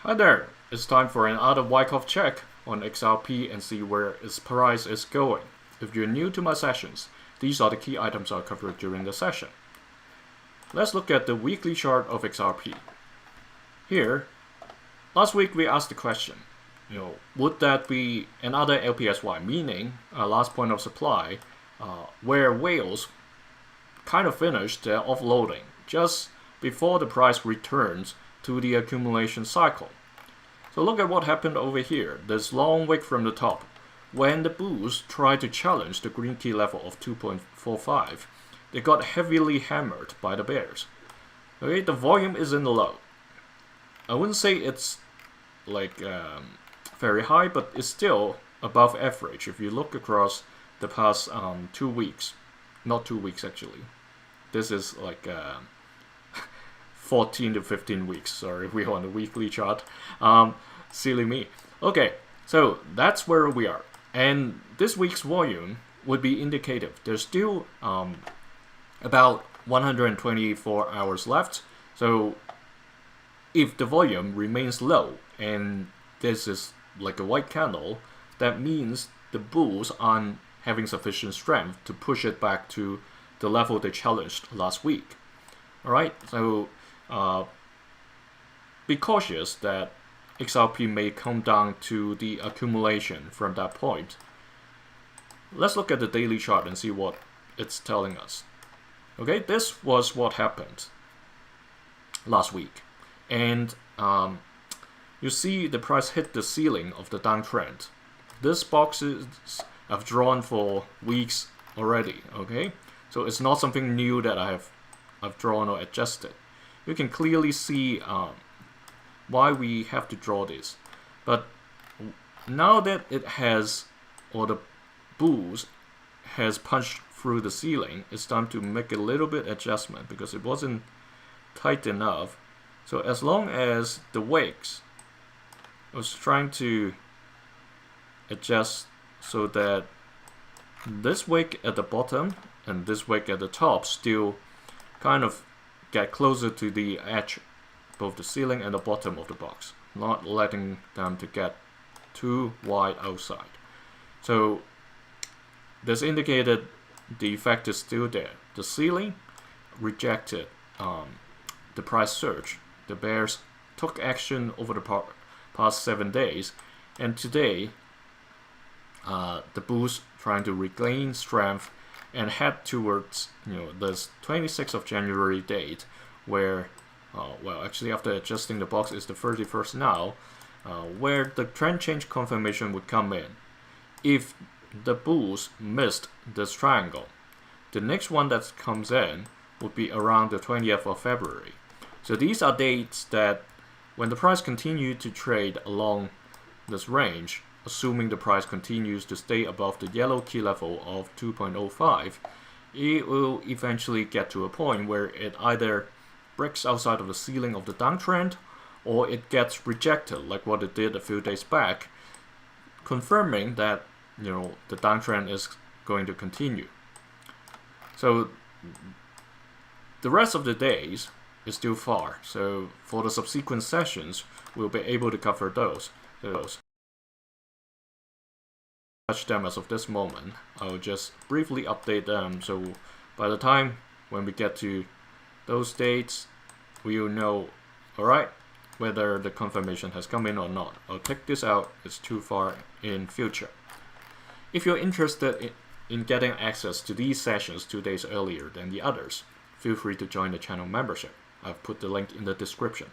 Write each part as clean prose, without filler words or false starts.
Hi there, it's time for another Wyckoff check on XRP and see where its price is going. If you're new to my sessions, these are the key items I'll cover during the session. Let's look at the weekly chart of XRP. Here, last week we asked the question, would that be another LPSY, meaning a last point of supply, where whales kind of finished their offloading just before the price returns to the accumulation cycle. So look at what happened over here, this long wick from the top. When the bulls tried to challenge the green key level of 2.45, they got heavily hammered by the bears. Okay, the volume is in the low. I wouldn't say it's like very high, but it's still above average if you look across the past 2 weeks. Not 2 weeks actually. This is like 14 to 15 weeks. Sorry, we're on the weekly chart. Silly me. Okay, so that's where we are. And this week's volume would be indicative. There's still about 124 hours left. So if the volume remains low and this is like a white candle, that means the bulls aren't having sufficient strength to push it back to the level they challenged last week. Alright, so be cautious that XRP may come down to the accumulation from that point. Let's look at the daily chart and see what it's telling us. Okay, this was what happened last week. And you see the price hit the ceiling of the downtrend. These boxes I've drawn for weeks already, okay? So it's not something new that I've drawn or adjusted. You can clearly see why we have to draw this. But now that it has, or the bulls has punched through the ceiling, it's time to make a little bit adjustment because it wasn't tight enough. So as long as the wicks, I was trying to adjust so that this wick at the bottom and this wick at the top still kind of get closer to the edge, both the ceiling and the bottom of the box, not letting them to get too wide outside. So this indicated the effect is still there. The ceiling rejected the price surge. The bears took action over the past 7 days, and today the bulls trying to regain strength and head towards this 26th of January date, where well, actually after adjusting the box is the 31st now, where the trend change confirmation would come in. If the bulls missed this triangle, the next one that comes in would be around the 20th of February. So these are dates that when the price continues to trade along this range, assuming the price continues to stay above the yellow key level of 2.05, it will eventually get to a point where it either breaks outside of the ceiling of the downtrend or it gets rejected like what it did a few days back, confirming that the downtrend is going to continue. So the rest of the days is still far, so for the subsequent sessions we'll be able to cover those. Touch them as of this moment. I'll just briefly update them, so by the time when we get to those dates, we'll know, alright, whether the confirmation has come in or not. I'll take this out, it's too far in future. If you're interested in getting access to these sessions 2 days earlier than the others, feel free to join the channel membership. I've put the link in the description.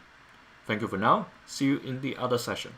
Thank you for now, see you in the other session.